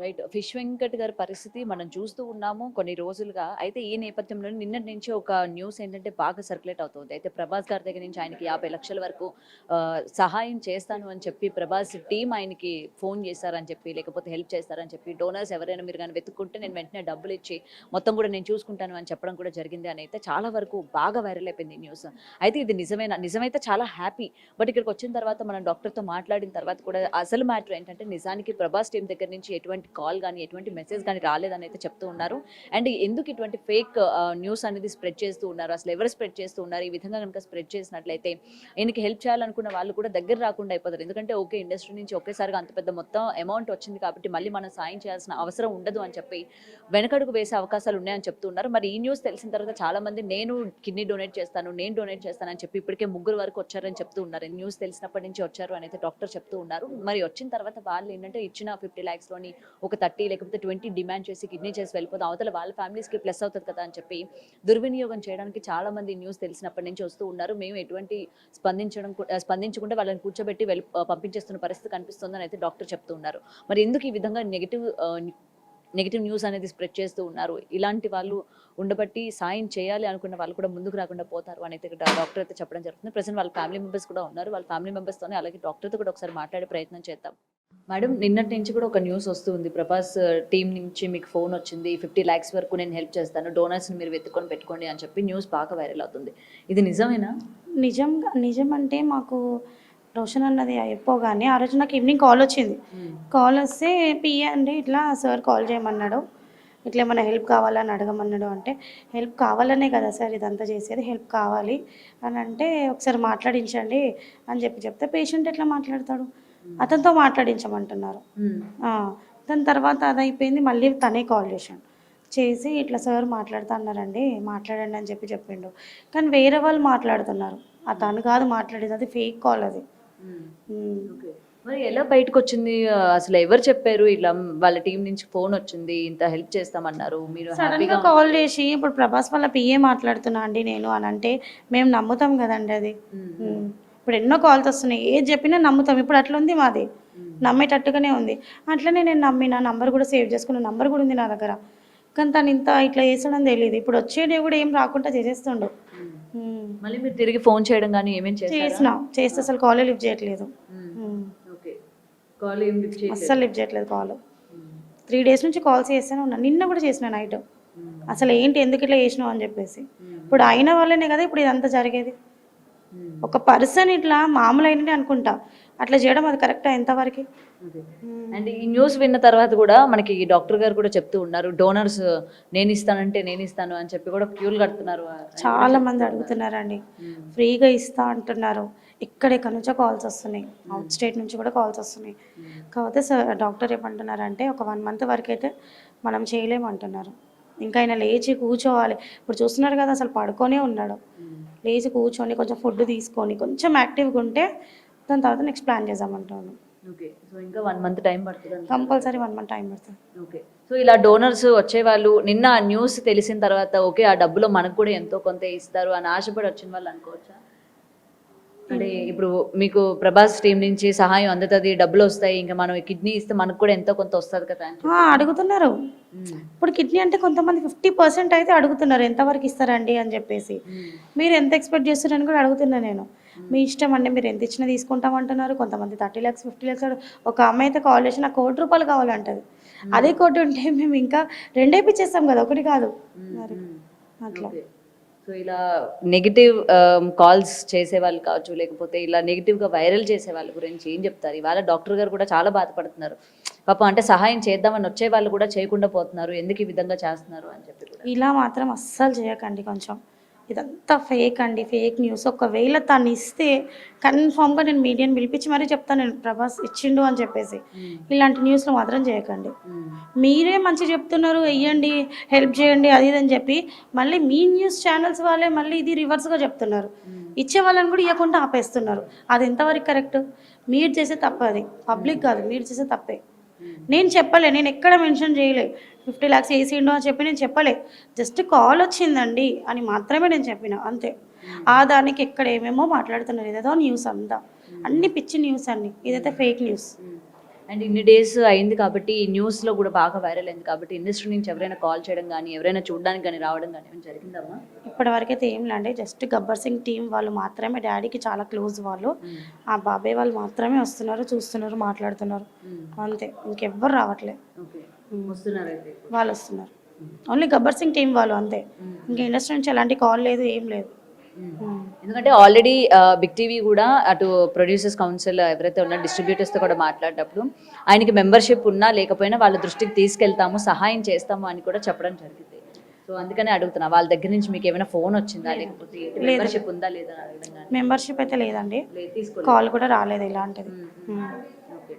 Right. 'Fish Venkat' గారి పరిస్థితి మనం చూస్తూ ఉన్నాము కొన్ని రోజులుగా. అయితే ఈ నేపథ్యంలో నిన్నటి నుంచి ఒక న్యూస్ ఏంటంటే బాగా సర్క్యులేట్ అవుతుంది. అయితే 'ప్రభాస్' గారి దగ్గర నుంచి ఆయనకి 50,00,000 వరకు సహాయం చేస్తాను అని చెప్పి 'ప్రభాస్' టీమ్ ఆయనకి ఫోన్ చేశారని చెప్పి, లేకపోతే హెల్ప్ చేస్తారని చెప్పి, డోనర్స్ ఎవరైనా మీరు గాని వెతుక్కుంటే నేను వెంటనే డబ్బులిచ్చి మొత్తం కూడా నేను చూసుకుంటాను అని చెప్పడం కూడా జరిగింది అని అయితే చాలా వరకు బాగా వైరల్ అయిపోయింది ఈ న్యూస్. అయితే ఇది నిజమేనా? నిజమైతే చాలా హ్యాపీ. బట్ ఇక్కడికొచ్చిన తర్వాత మనం డాక్టర్‌తో మాట్లాడిన తర్వాత కూడా అసలు మ్యాటర్ ఏంటంటే నిజానికి 'ప్రభాస్' టీమ్ దగ్గర నుంచి ఎటువంటి కాల్ గాని, ఎటువంటి మెసేజ్ గాని రాలేదని అయితే చెప్తూ ఉన్నారు. అండ్ ఎందుకు ఇటువంటి ఫేక్ న్యూస్ అనేది స్ప్రెడ్ చేస్తూ ఉన్నారు? అసలు ఎవరు స్ప్రెడ్ చేస్తూ ఉన్నారు? ఈ విధంగా గనుక స్ప్రెడ్ చేసినట్లయితే ఈయనకి హెల్ప్ చేయాలనుకున్న వాళ్ళు కూడా దగ్గర రాకుండా అయిపోతారు. ఎందుకంటే ఓకే, ఇండస్ట్రీ నుంచి ఒకేసారిగా అంత పెద్ద మొత్తం అమౌంట్ వచ్చింది కాబట్టి మళ్ళీ మనం సాయం చేయాల్సిన అవసరం ఉండదు అని చెప్పి వెనకడుగు వేసే అవకాశాలు ఉన్నాయని చెప్తూ ఉన్నారు. మరి ఈ న్యూస్ తెలిసిన తర్వాత చాలా మంది నేను కిడ్నీ డొనేట్ చేస్తాను, నేను డొనేట్ చేస్తానని చెప్పి ఇప్పటికే 3 వరకు వచ్చారని చెప్తూ ఉన్నారు. ఈ న్యూస్ తెలిసినప్పటి నుంచి వచ్చారు అని అయితే డాక్టర్ చెప్తూ ఉన్నారు. మరి వచ్చిన తర్వాత వాళ్ళు ఏంటంటే ఇచ్చిన 50 lakhs లోని ఒక 30 లేకపోతే 20 డిమాండ్ చేసి కిడ్నీ చేసి వెళ్ళిపోదాం, అవతల వాళ్ళ ఫ్యామిలీస్కి ప్లస్ అవుతుంది కదా అని చెప్పి దుర్వినియోగం చేయడానికి చాలా మంది న్యూస్ తెలిసినప్పటి నుంచి వస్తూ ఉన్నారు. మేము ఎటువంటి స్పందించకుండా వాళ్ళని కూర్చోబెట్టి పంపించేస్తున్న పరిస్థితి కనిపిస్తుందని అయితే డాక్టర్ చెప్తూ ఉన్నారు. మరి ఎందుకు ఈ విధంగా నెగిటివ్ న్యూస్ అనేది స్ప్రెడ్ చేస్తూ ఉన్నారు? ఇలాంటి వాళ్ళు ఉండబట్టి సాయం చేయాలి అనుకున్న వాళ్ళు కూడా ముందుకు రాకుండా పోతారు అని అయితే డాక్టర్ అయితే చెప్పడం జరుగుతుంది. ప్రెజెంట్ వాళ్ళ ఫ్యామిలీ మెంబర్స్ కూడా ఉన్నారు. వాళ్ళ ఫ్యామిలీ మెంబర్స్తోనే అలాగే డాక్టర్తో కూడా ఒకసారి మాట్లాడే ప్రయత్నం చేద్దాం. మేడం, నిన్నటి నుంచి కూడా ఒక న్యూస్ వస్తుంది. 'ప్రభాస్' టీమ్ నుంచి మీకు ఫోన్ వచ్చింది, 50 lakhs వరకు నేను హెల్ప్ చేస్తాను, డోనర్స్ని మీరు వెతుక్కొని పెట్టుకోండి అని చెప్పి న్యూస్ బాగా వైరల్ అవుతుంది. ఇది నిజమేనా? నిజమంటే మాకు రోషన్ అన్నది అయిపోగానే ఆ రోజు నాకు ఈవినింగ్ కాల్ వచ్చింది. కాల్ వస్తే పిఏ అండి ఇట్లా సార్ కాల్ చేయమన్నాడు, ఇట్లా ఏమైనా హెల్ప్ కావాలని అడగమన్నాడు. అంటే హెల్ప్ కావాలనే కదా సార్ ఇదంతా చేసేది, హెల్ప్ కావాలి అని అంటే ఒకసారి మాట్లాడించండి అని చెప్తే పేషెంట్ ఎట్లా మాట్లాడతాడు, అతనితో మాట్లాడించమంటున్నారు. దాని తర్వాత అది అయిపోయింది, మళ్ళీ తనే కాల్ చేసి ఇట్లా సార్ మాట్లాడుతా అన్నారండి, మాట్లాడండి అని చెప్పిండు. కానీ వేరే వాళ్ళు మాట్లాడుతున్నారు, తను కాదు మాట్లాడేది, అది ఫేక్ కాల్ అది. మరి ఎలా బయటకు వచ్చింది? అసలు ఎవరు చెప్పారు ఇలా వాళ్ళ టీం నుంచి ఫోన్ వచ్చింది, ఇంత హెల్ప్ చేస్తామన్నారు, మీరు సడన్గా కాల్ చేసి ఇప్పుడు ప్రభాస్ వాళ్ళ పిఏ మాట్లాడుతున్నా అండి నేను అని అంటే మేము నమ్ముతాం కదండి అది. ఇప్పుడు ఎన్నో కాల్స్ వస్తున్నాయి, ఏది చెప్పినా నమ్ముతాం. ఇప్పుడు అట్లా ఉంది మాది, నమ్మేటట్టుగానే ఉంది. అట్లనే నేను నమ్మిన నంబర్ కూడా సేవ్ చేసుకున్న నంబర్ కూడా ఉంది నా దగ్గర. కానీ తను ఇంత ఇట్లా చేస్తాడని తెలియదు. ఇప్పుడు వచ్చేది కూడా ఏం రాకుండా చేసేస్తుండు. మళ్ళీ మీరు తిరిగి ఫోన్ చేయడం కానీ ఏమేమి చేస్తే అసలు కాలే లిఫ్ట్ చేయట్లేదు, అస్సలు లిఫ్ట్ చేయట్లేదు కాల్. 3 days నుంచి కాల్స్ చేస్తూనే ఉన్నా, నిన్న కూడా చేసిన నైట్. అసలు ఏంటి ఎందుకు ఇట్లా చేసినావు అని చెప్పేసి. ఇప్పుడు అయిన వాళ్ళనే కదా ఇప్పుడు ఇదంతా జరిగేది. ఒక పర్సన్ ఇట్లా మామూలు అయిననే అనుకుంటా, అట్లా చేయడం అది కరెక్టా ఎంతవరకు? అండ్ ఈ న్యూస్ విన్న తర్వాత కూడా మనకి డాక్టర్ గారు కూడా చెప్తూ ఉన్నారు, డోనర్స్ నేను ఇస్తాను అని చెప్పి కూడా క్యూలు కడుతున్నారు. చాలా మంది అడుగుతున్నారండి, ఫ్రీగా ఇస్తా అంటున్నారు. ఎక్కడెక్కడ నుంచో కాల్స్ వస్తున్నాయి, అవుట్ స్టేట్ నుంచి కూడా కాల్స్ వస్తున్నాయి. కాకపోతే సార్ డాక్టర్ ఏమంటున్నారంటే ఒక 1 month వరకు అయితే మనం చేయలేమంటున్నారు. ఇంకా ఆయన లేచి కూర్చోవాలి. ఇప్పుడు చూస్తున్నారు కదా అసలు పడుకొనే ఉన్నాడు. లేచి కూర్చొని కొంచెం ఫుడ్ తీసుకొని కొంచెం యాక్టివ్గా ఉంటే దాని తర్వాత నెక్స్ట్ ప్లాన్ చేద్దామంటున్నాను. ఓకే, సో ఇంకా 1 month టైం పడుతుంది. కంపల్సరీ 1 month టైం పడుతుంది. ఓకే, సో ఇలా డోనర్స్ వచ్చేవాళ్ళు నిన్న ఆ న్యూస్ తెలిసిన తర్వాత ఓకే ఆ డబ్బులో మనకు కూడా ఎంతో కొంత ఇస్తారు అని ఆశపడి వచ్చిన వాళ్ళు అనుకోవచ్చా? అంటే ఇప్పుడు మీకు 'ప్రభాస్' టీం నుంచి సహాయం అందుతుంది, డబ్బులు వస్తాయి, ఇంకా మనం కిడ్నీ ఇస్తే మనకు కూడా ఎంతో కొంత వస్తుంది కదా అడుగుతున్నారు. ఇప్పుడు కిడ్నీ అంటే కొంతమంది 50% అయితే అడుగుతున్నారు, ఎంతవరకు ఇస్తారండి అని చెప్పేసి. మీరు ఎంత ఎక్స్పెక్ట్ చేస్తున్నారని కూడా అడుగుతున్నా నేను. మీ ఇష్టం అండి, మీరు ఎంత ఇచ్చినా తీసుకుంటామంటున్నారు. కొంతమంది 30 lakhs 50 lakhs. ఒక అమ్మాయి అయితే కాల్ చేసి నాకు ₹1,00,00,000 కావాలంటది. అదే 1,00,00,000 ఉంటే మేము ఇంకా 2 వేపిచ్చేస్తాం కదా, 1 కాదు మరి అట్లా. సో ఇలా నెగిటివ్ కాల్స్ చేసేవాళ్ళు కావచ్చు, లేకపోతే ఇలా నెగిటివ్గా వైరల్ చేసే వాళ్ళ గురించి ఏం చెప్తారు? ఇవాళ డాక్టర్ గారు కూడా చాలా బాధపడుతున్నారు పాపం. అంటే సహాయం చేద్దామని వచ్చే వాళ్ళు కూడా చేయకుండా పోతున్నారు, ఎందుకు ఈ విధంగా చేస్తున్నారు అని చెప్పి. ఇలా మాత్రం అస్సలు చేయకండి. కొంచెం ఇదంతా ఫేక్ అండి, ఫేక్ న్యూస్. ఒకవేళ తను ఇస్తే కన్ఫామ్గా నేను మీడియాని పిలిపించి మరీ చెప్తాను, నేను ప్రభాస్ ఇచ్చిండు అని చెప్పేసి. ఇలాంటి న్యూస్లో మాత్రం చేయకండి. మీరే మంచి చెప్తున్నారు, వెయ్యండి, హెల్ప్ చేయండి అది ఇది అని చెప్పి మళ్ళీ మీ న్యూస్ ఛానల్స్ వాళ్ళే మళ్ళీ ఇది రివర్స్గా చెప్తున్నారు. ఇచ్చే వాళ్ళని కూడా ఇవ్వకుండా ఆపేస్తున్నారు. అది ఎంతవరకు కరెక్ట్? మీరు చేసే తప్ప, అది పబ్లిక్ కాదు, మీరు చేసే తప్పే. నేను చెప్పలే, నేను ఎక్కడ మెన్షన్ చేయలే 50 lakhs వేసిండు అని చెప్పి నేను చెప్పలే. జస్ట్ కాల్ వచ్చిందండి అని మాత్రమే నేను చెప్పిన, అంతే. దానికి ఎక్కడ ఏమేమో మాట్లాడుతున్నారు, ఇదేదో న్యూస్ అంతా, అన్ని పిచ్చి న్యూస్ అన్ని, ఇదైతే ఫేక్ న్యూస్. అండ్ ఇన్ని డేస్ అయింది కాబట్టి ఈ న్యూస్లో కూడా బాగా వైరల్ అయింది కాబట్టి ఇండస్ట్రీ నుంచి ఎవరైనా కాల్ చేయడం కానీ ఎవరైనా చూడడానికి కానీ రావడం కానీ ఏమైనా జరిగిందమ్మా? ఇప్పటివరకు అయితే ఏం లేండి, జస్ట్ గబ్బర్ సింగ్ టీం వాళ్ళు మాత్రమే, డాడీకి చాలా క్లోజ్ వాళ్ళు, ఆ బాబాయ్ వాళ్ళు మాత్రమే వస్తున్నారు, చూస్తున్నారు, మాట్లాడుతున్నారు, అంతే. ఇంకెవ్వరు రావట్లే. ఓకే, వస్తున్నారు అయితే ఇప్పుడు. వాళ్ళు వస్తున్నారు, ఓన్లీ గబ్బర్ సింగ్ టీం వాళ్ళు అంతే. ఇంకా ఇండస్ట్రీ నుంచి ఎలాంటి కాల్ లేదు, ఏం లేదు. ఎందుకంటే ఆల్రెడీ బిగ్ టీవీ కూడా అటు ప్రొడ్యూసర్స్ కౌన్సిల్ ఎవరైతే ఉన్నారో డిస్ట్రిబ్యూటర్స్తో కూడా మాట్లాడేటప్పుడు ఆయనకి మెంబర్షిప్ ఉన్నా లేకపోయినా వాళ్ళ దృష్టికి తీసుకెళ్తాము, సహాయం చేస్తాము అని కూడా చెప్పడం జరిగింది. సో అందుకనే అడుగుతున్నా, వాళ్ళ దగ్గర నుంచి మీకు ఏమైనా ఫోన్ వచ్చిందా, లేకపోతే మెంబర్షిప్ ఉందా లేదా అని అడగడం కానీ? మెంబర్షిప్ అయితే లేదండి, లేదు, తీసుకోలేదు. కాల్ కూడా రాలేదు ఇలాంటిది. ఓకే.